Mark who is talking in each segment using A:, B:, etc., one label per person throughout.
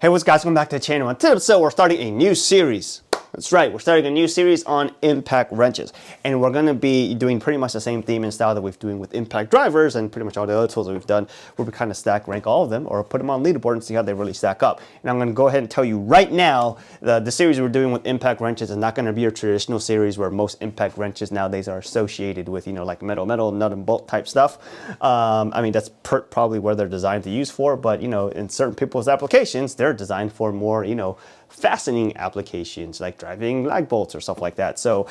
A: Hey, what's guys, welcome back to the channel. And today, so we're starting a new series. That's right, we're starting a new series on impact wrenches. And we're gonna be doing pretty much the same theme and style that we've doing with impact drivers and pretty much all the other tools that we've done, where we kind of stack rank all of them or put them on leaderboard and see how they really stack up. And I'm gonna go ahead and tell you right now, the series we're doing with impact wrenches is not gonna be a traditional series where most impact wrenches nowadays are associated with, like metal, nut and bolt type stuff. I mean, that's probably where they're designed to use for, but in certain people's applications, they're designed for more, fastening applications like driving lag bolts or stuff like that. So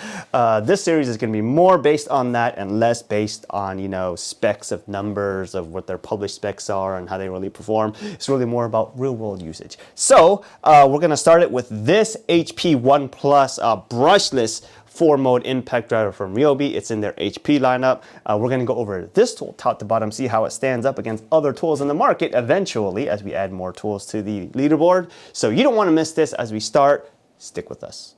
A: this series is going to be more based on that and less based on specs of numbers of what their published specs are and how they really perform. It's really more about real world usage. So we're going to start it with this HP ONE Plus brushless 4-mode impact driver from Ryobi. It's in their HP lineup. We're going to go over this tool top to bottom, see how it stands up against other tools in the market eventually as we add more tools to the leaderboard. So you don't want to miss this as we start. Stick with us.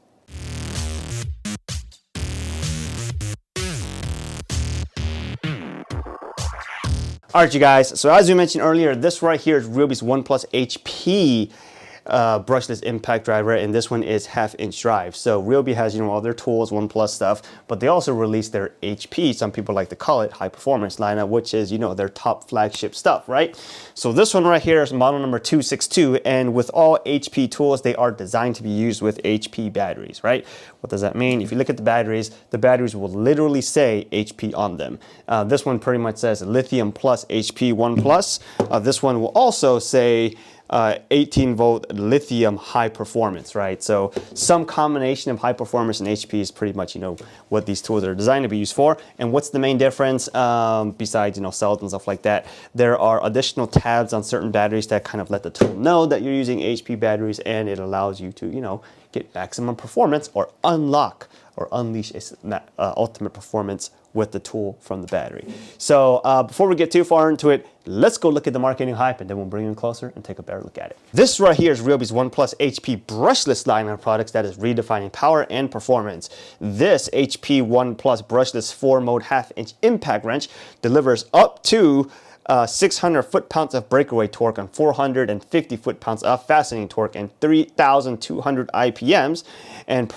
A: All right, you guys. So as we mentioned earlier, this right here is Ryobi's ONE Plus HP brushless impact driver, and this one is 1/2-inch drive. So Ryobi has all their tools, ONE Plus stuff, but they also released their HP, some people like to call it, high performance lineup, which is their top flagship stuff, right? So this one right here is model number 262, and with all HP tools, they are designed to be used with HP batteries, right? What does that mean? If you look at the batteries will literally say HP on them. This one pretty much says lithium plus HP ONE Plus. This one will also say 18-volt lithium high performance, right? So some combination of high performance and HP is pretty much what these tools are designed to be used for. And what's the main difference besides cells and stuff like that? There are additional tabs on certain batteries that kind of let the tool know that you're using HP batteries, and it allows you to get maximum performance or unlock or unleash ultimate performance with the tool from the battery. So before we get too far into it, let's go look at the marketing hype, and then we'll bring you in closer and take a better look at it. This right here is Ryobi's ONE Plus HP brushless line of products that is redefining power and performance. This HP ONE Plus brushless 4-mode 1/2-inch impact wrench delivers up to 600 foot-pounds of breakaway torque and 450 foot-pounds of fastening torque and 3,200 IPMs, and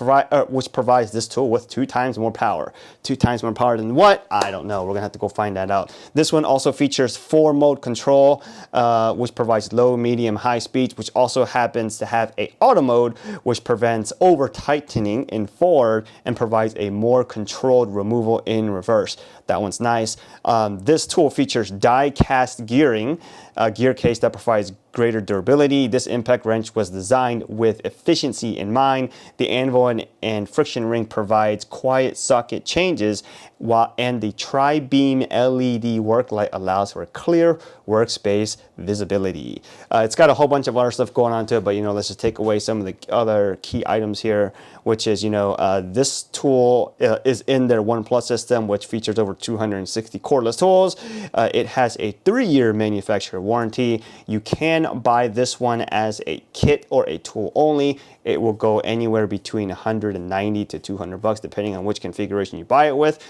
A: which provides this tool with 2 times more power. 2 times more power than what? I don't know. We're gonna have to go find that out. This one also features 4-mode control, which provides low, medium, high speeds, which also happens to have a auto mode, which prevents over tightening in forward and provides a more controlled removal in reverse. That one's nice. This tool features die-cast gearing, a gear case that provides greater durability. This impact wrench was designed with efficiency in mind. The anvil and friction ring provides quiet socket changes, and the tri-beam LED work light allows for clear workspace visibility. It's got a whole bunch of other stuff going on to it, but let's just take away some of the other key items here, which is this tool is in their ONE Plus system, which features over 260 cordless tools. It has a 3-year manufacturer warranty. You can buy this one as a kit or a tool only. It will go anywhere between $190 to $200 depending on which configuration you buy it with.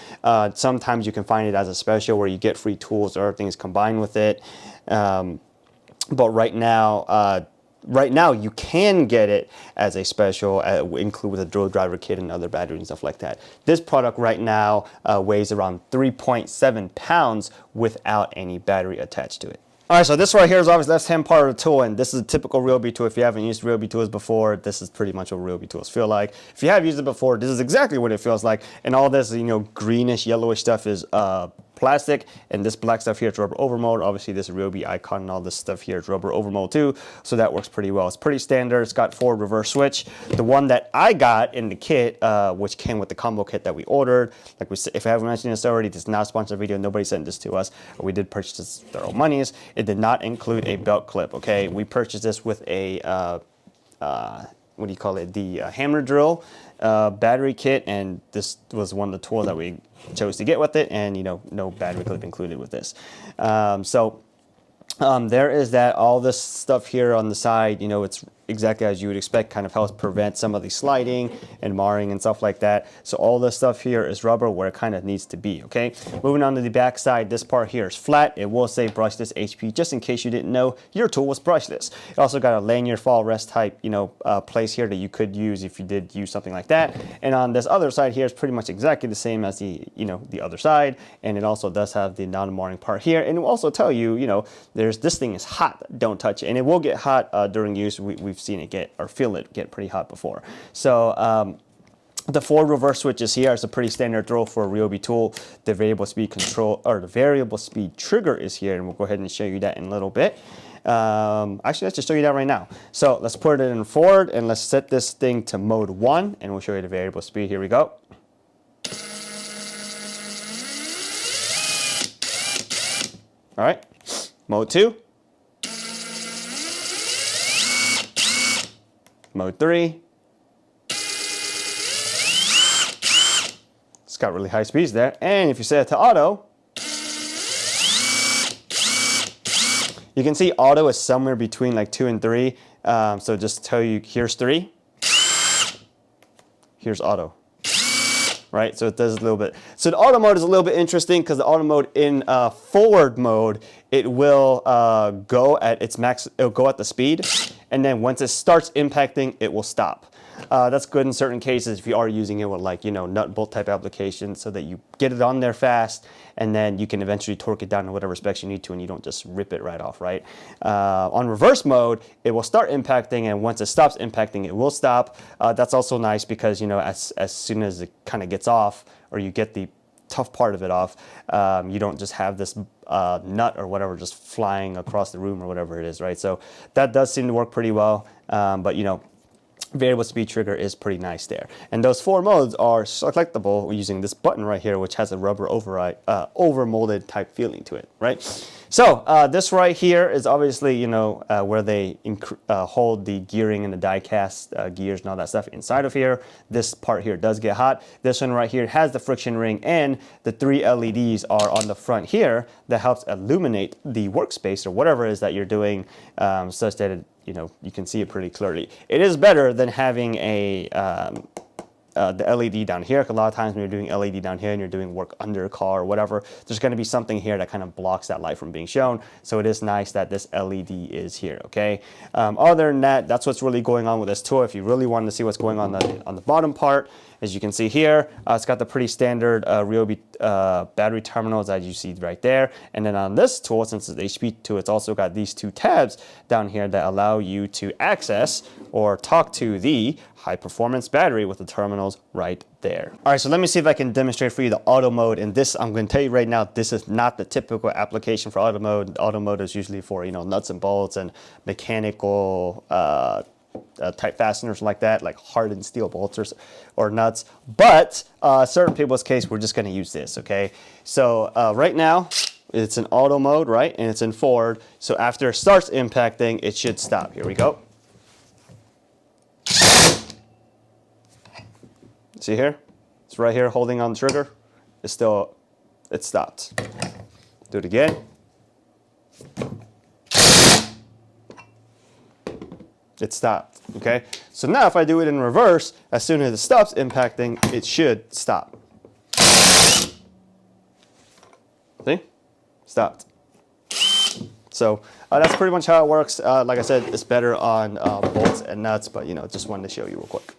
A: Sometimes you can find it as a special where you get free tools or other things combined with it. But right now you can get it as a special, include with a drill driver kit and other batteries and stuff like that. This product right now weighs around 3.7 pounds without any battery attached to it. All right, so this right here is obviously the left-hand part of the tool, and this is a typical Ryobi tool. If you haven't used Ryobi tools before, this is pretty much what Ryobi tools feel like. If you have used it before, this is exactly what it feels like. And all this, greenish, yellowish stuff is plastic, and this black stuff here is rubber overmold. Obviously, this Ryobi icon and all this stuff here is rubber overmold too, so that works pretty well. It's pretty standard. It's got forward reverse switch. The one that I got in the kit, which came with the combo kit that we ordered, like we said, if I haven't mentioned this already, this is not a sponsored video. Nobody sent this to us. We did purchase this with our own monies. It did not include a belt clip. Okay, we purchased this with a what do you call it? The hammer drill battery kit, and this was one of the tools that we chose to get with it, and no battery clip included with this. There is that. All this stuff here on the side, it's exactly as you would expect, kind of helps prevent some of the sliding and marring and stuff like that. So all this stuff here is rubber where it kind of needs to be, okay? Moving on to the back side, this part here is flat. It will say brushless HP, just in case you didn't know your tool was brushless. It also got a lanyard fall rest type, place here that you could use if you did use something like that. And on this other side here is pretty much exactly the same as the other side. And it also does have the non-marring part here. And it will also tell you, this thing is hot, don't touch it. And it will get hot during use. We've seen it feel it get pretty hot before. So the forward reverse switches here is a pretty standard throw for a Ryobi tool. The variable speed control, or the variable speed trigger, is here, and we'll go ahead and show you that in a little bit. Actually, let's just show you that right now. So let's put it in forward and let's set this thing to mode 1, and we'll show you the variable speed. Here we go. All right, mode 2. Mode 3. It's got really high speeds there. And if you set it to auto, you can see auto is somewhere between like 2 and 3. So just to tell you, here's 3. Here's auto. Right, so it does a little bit. So the auto mode is a little bit interesting because the auto mode in forward mode, it will go at its max, it'll go at the speed, and then once it starts impacting, it will stop. That's good in certain cases if you are using it with nut and bolt type applications, so that you get it on there fast and then you can eventually torque it down to whatever specs you need to and you don't just rip it right off, right? On reverse mode, it will start impacting, and once it stops impacting, it will stop. That's also nice because, as soon as it kind of gets off, or you get the tough part of it off, you don't just have this nut or whatever just flying across the room or whatever it is, right? So that does seem to work pretty well, but variable speed trigger is pretty nice there. And those 4 modes are selectable using this button right here, which has a rubber over molded type feeling to it, right? So this right here is obviously, where they hold the gearing and the die cast gears and all that stuff inside of here. This part here does get hot. This one right here has the friction ring, and the 3 LEDs are on the front here that helps illuminate the workspace or whatever it is that you're doing, such that it, you can see it pretty clearly. It is better than having the LED down here. A lot of times when you're doing LED down here and you're doing work under a car or whatever, there's going to be something here that kind of blocks that light from being shown. So it is nice that this LED is here, okay? Other than that, that's what's really going on with this tool. If you really wanted to see what's going on the bottom part, as you can see here, it's got the pretty standard Ryobi battery terminals that you see right there. And then on this tool, since it's HP tool, it's also got these 2 tabs down here that allow you to access or talk to the high performance battery with the terminals right there. All right, so let me see if I can demonstrate for you the auto mode. And this, I'm going to tell you right now, this is not the typical application for auto mode. Auto mode is usually for, nuts and bolts and mechanical type fasteners like that, like hardened steel bolts or nuts. But certain people's case, we're just going to use this, okay? So right now, it's in auto mode, right? And it's in forward. So after it starts impacting, it should stop. Here we go. See here? It's right here holding on the trigger. It stopped. Do it again. It stopped, okay? So now if I do it in reverse, as soon as it stops impacting, it should stop. See? Stopped. So that's pretty much how it works. Like I said, it's better on bolts and nuts, but just wanted to show you real quick.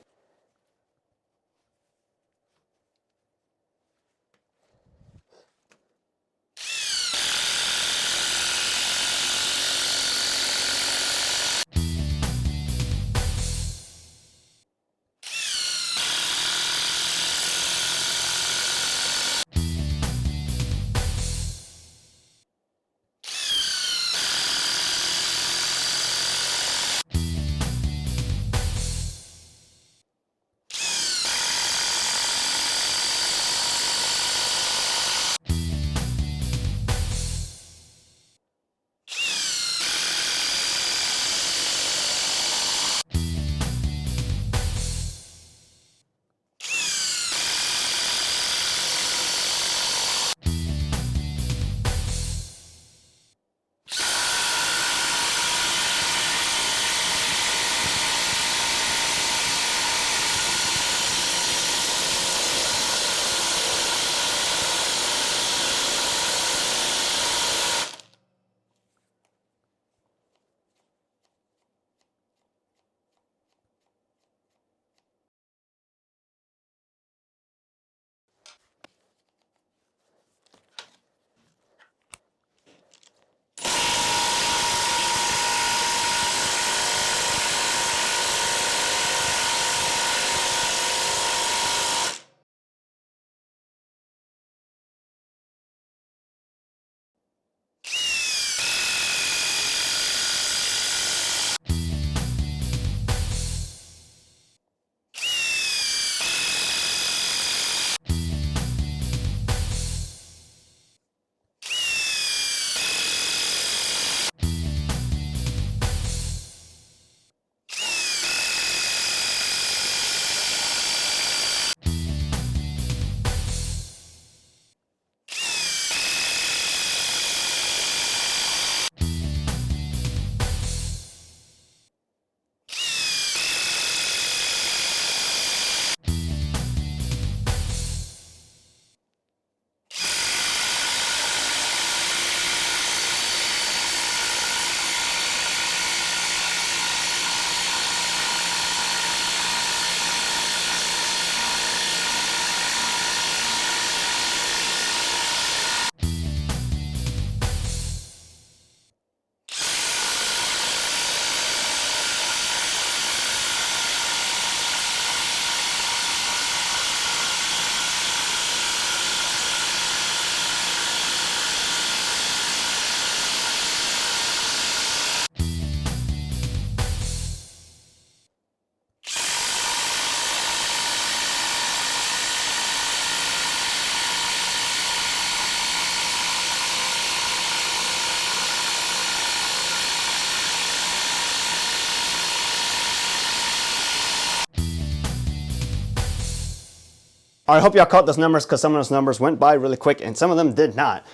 A: I hope y'all caught those numbers because some of those numbers went by really quick and some of them did not.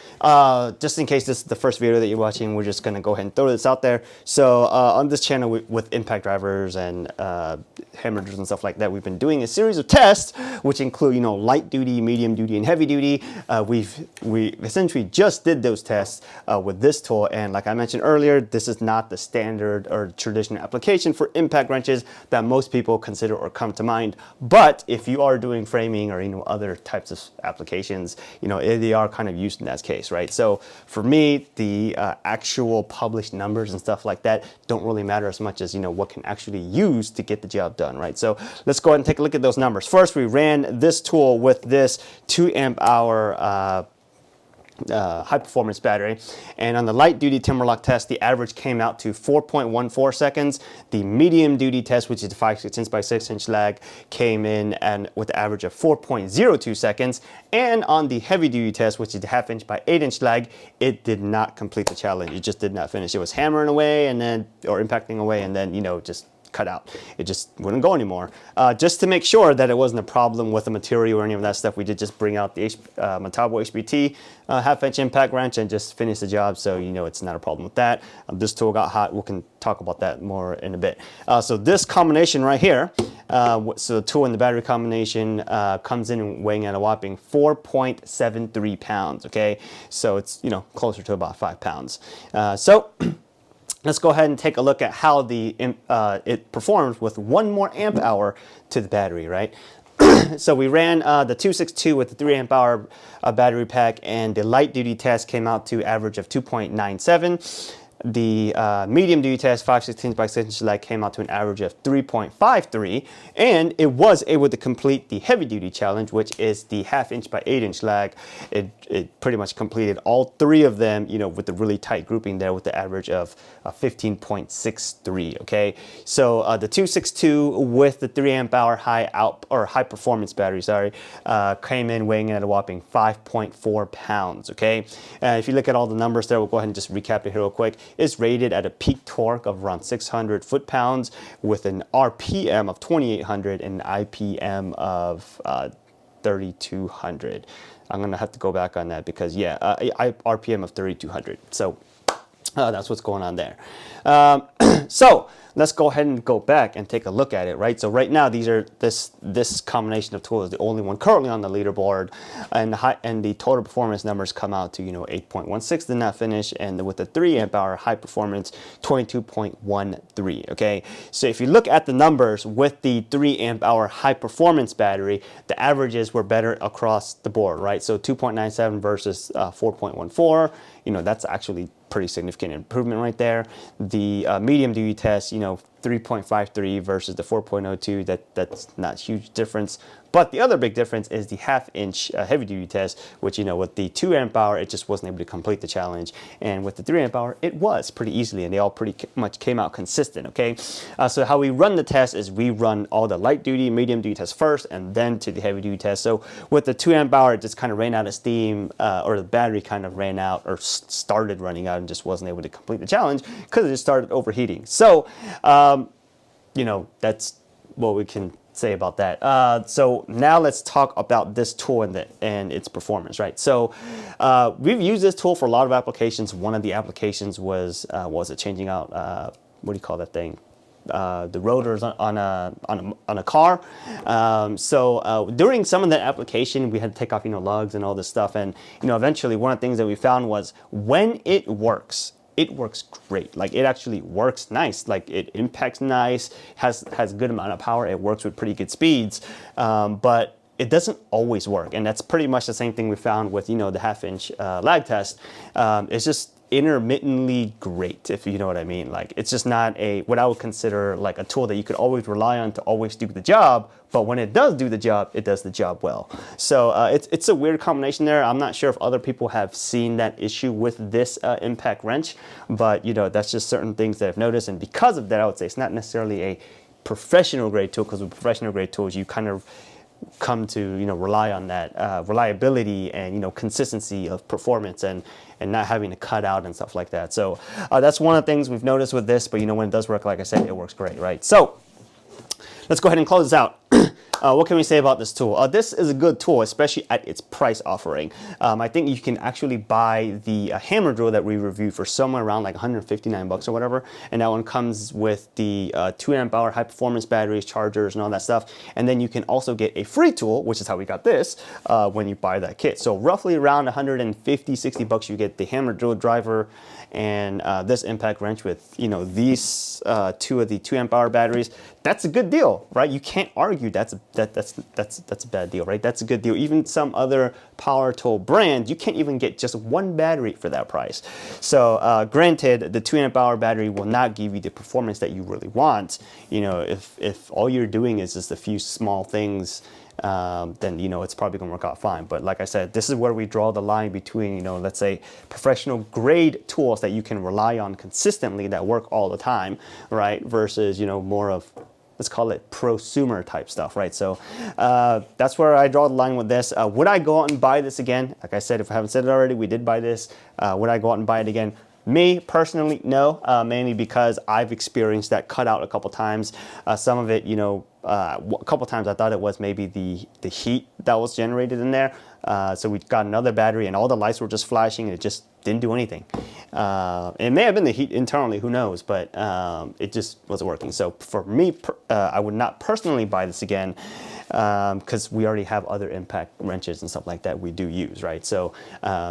A: Just in case this is the first video that you're watching, we're just going to go ahead and throw this out there. So on this channel with impact drivers and hammers and stuff like that, we've been doing a series of tests which include, you know, light duty, medium duty, and heavy duty. We essentially just did those tests with this tool, and like I mentioned earlier, this is not the standard or traditional application for impact wrenches that most people consider or come to mind. But if you are doing framing or, you know, other types of applications, you know, they are kind of used in that case, right? So for me, the actual published numbers and stuff like that don't really matter as much as, you know, what can actually use to get the job done, right? So let's go ahead and take a look at those numbers. First, we ran this tool with this 2 amp hour high performance battery, and on the light duty Timberlock test, the average came out to 4.14 seconds. The medium duty test, which is the 5/6" by 6" lag, came in and with the average of 4.02 seconds. And on the heavy duty test, which is the 1/2" by 8" lag, it did not complete the challenge. It just did not finish. It was hammering away and then, or impacting away, and then, you know, just cut out. It just wouldn't go anymore. Just to make sure that it wasn't a problem with the material or any of that stuff, we did just bring out the Metabo HBT 1/2" impact wrench and just finish the job, so you know it's not a problem with that. This tool got hot. We can talk about that more in a bit. So this combination right here, so the tool and the battery combination comes in weighing at a whopping 4.73 pounds, okay? So it's, you know, closer to about 5 pounds. Let's go ahead and take a look at how it performs with one more amp hour to the battery, right? So we ran the 262 with the 3 amp hour battery pack, and the light duty test came out to average of 2.97. The medium duty test 5/16 by 6" lag came out to an average of 3.53, and it was able to complete the heavy duty challenge, which is the 1/2" by 8" lag. It pretty much completed all 3 of them, you know, with the really tight grouping there, with the average of 15.63. Okay, so the 262 with the 3 amp hour high performance battery, came in weighing at a whopping 5.4 pounds. Okay, if you look at all the numbers there, we'll go ahead and just recap it here real quick. Is rated at a peak torque of around 600 foot-pounds with an RPM of 2,800 and an IPM of 3,200. I'm going to have to go back on that because, yeah, RPM of 3,200. So that's what's going on there. So let's go ahead and go back and take a look at it, right? So right now, this combination of tools is the only one currently on the leaderboard, and the total performance numbers come out to, you know, 8.16 did not finish, and with the 3 amp hour high performance, 22.13. Okay, so if you look at the numbers with the 3 amp hour high performance battery, the averages were better across the board, right? So 2.97 versus 4.14. You know, that's actually pretty significant improvement right there. The medium duty test, you know, 3.53 versus the 4.02, that's not a huge difference. But the other big difference is the 1/2" heavy duty test, which, you know, with the 2 amp hour, it just wasn't able to complete the challenge. And with the 3 amp hour, it was pretty easily, and they all pretty much came out consistent, okay? So how we run the test is we run all the light duty, medium duty tests first, and then to the heavy duty test. So with the 2 amp hour, it just kind of ran out of steam, or the battery kind of ran out or started running out and just wasn't able to complete the challenge because it just started overheating. So, you know, that's what we can say about that. So now let's talk about this tool and its performance, right? So we've used this tool for a lot of applications. One of the applications was it changing out, what do you call that thing? The rotors on a car. So during some of that application, we had to take off, you know, lugs and all this stuff. And, you know, eventually one of the things that we found was when it works great. Like, it actually works nice. Like, it impacts nice, has a good amount of power. It works with pretty good speeds, but it doesn't always work. And that's pretty much the same thing we found with, you know, the 1/2" lag test. It's just intermittently great, if you know what I mean. Like, it's just not what I would consider like a tool that you could always rely on to always do the job, but when it does do the job, it does the job well. So it's a weird combination there. I'm not sure if other people have seen that issue with this impact wrench, but, you know, that's just certain things that I've noticed, and because of that, I would say it's not necessarily a professional grade tool, because with professional grade tools, you kind of come to, you know, rely on that reliability and, you know, consistency of performance and not having to cut out and stuff like that. So that's one of the things we've noticed with this, but, you know, when it does work, like I said, it works great, right? So let's go ahead and close this out. What can we say about this tool? This is a good tool, especially at its price offering. I think you can actually buy the hammer drill that we reviewed for somewhere around like 159 bucks or whatever. And that one comes with the 2 amp hour high performance batteries, chargers, and all that stuff. And then you can also get a free tool, which is how we got this, when you buy that kit. So roughly around 150, 60 bucks, you get the hammer drill driver and this impact wrench with, you know, these 2 of the 2 amp hour batteries. That's a good deal, right? You can't argue that's a bad deal, right? That's a good deal. Even some other power tool brands, you can't even get just one battery for that price. So granted, the 2 amp hour battery will not give you the performance that you really want. You know, if all you're doing is just a few small things, then, you know, it's probably gonna work out fine. But like I said, this is where we draw the line between, you know, let's say professional grade tools that you can rely on consistently that work all the time, right? Versus, you know, more of, let's call it prosumer type stuff, right? So that's where I draw the line with this. Would I go out and buy this again? Like I said, if I haven't said it already, we did buy this. Would I go out and buy it again? Me personally, no, mainly because I've experienced that cutout a couple times. Some of it, you know, a couple times I thought it was maybe the heat that was generated in there. So we got another battery and all the lights were just flashing and it just didn't do anything. It may have been the heat internally, who knows, but it just wasn't working. So for me, I would not personally buy this again because we already have other impact wrenches and stuff like that we do use, right? So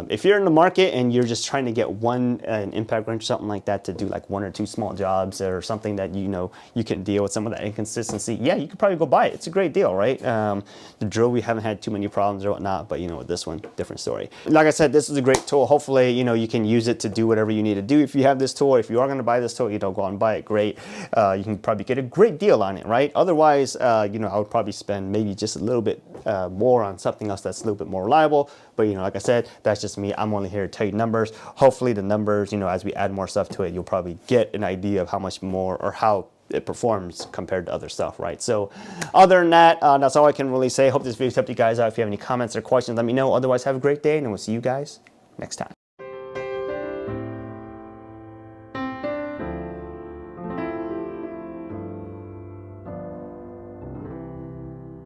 A: if you're in the market and you're just trying to get an impact wrench or something like that to do like 1 or 2 small jobs or something that, you know, you can deal with some of that inconsistency, yeah, you could probably go buy it. It's a great deal, right? The drill, we haven't had too many problems or whatnot, but you know, with this one, different story. Like I said, this is a great tool. Hopefully, you know, you can use it to do whatever you need to do. If you have this tool, if you are going to buy this tool, you know, go out and buy it. Great. You can probably get a great deal on it, right? Otherwise, you know, I would probably spend maybe just a little bit more on something else that's a little bit more reliable. But, you know, like I said, that's just me. I'm only here to tell you numbers. Hopefully the numbers, you know, as we add more stuff to it, you'll probably get an idea of how much more or how it performs compared to other stuff, right? So other than that, that's all I can really say. Hope this video helped you guys out. If you have any comments or questions, let me know. Otherwise, have a great day, and we'll see you guys next time.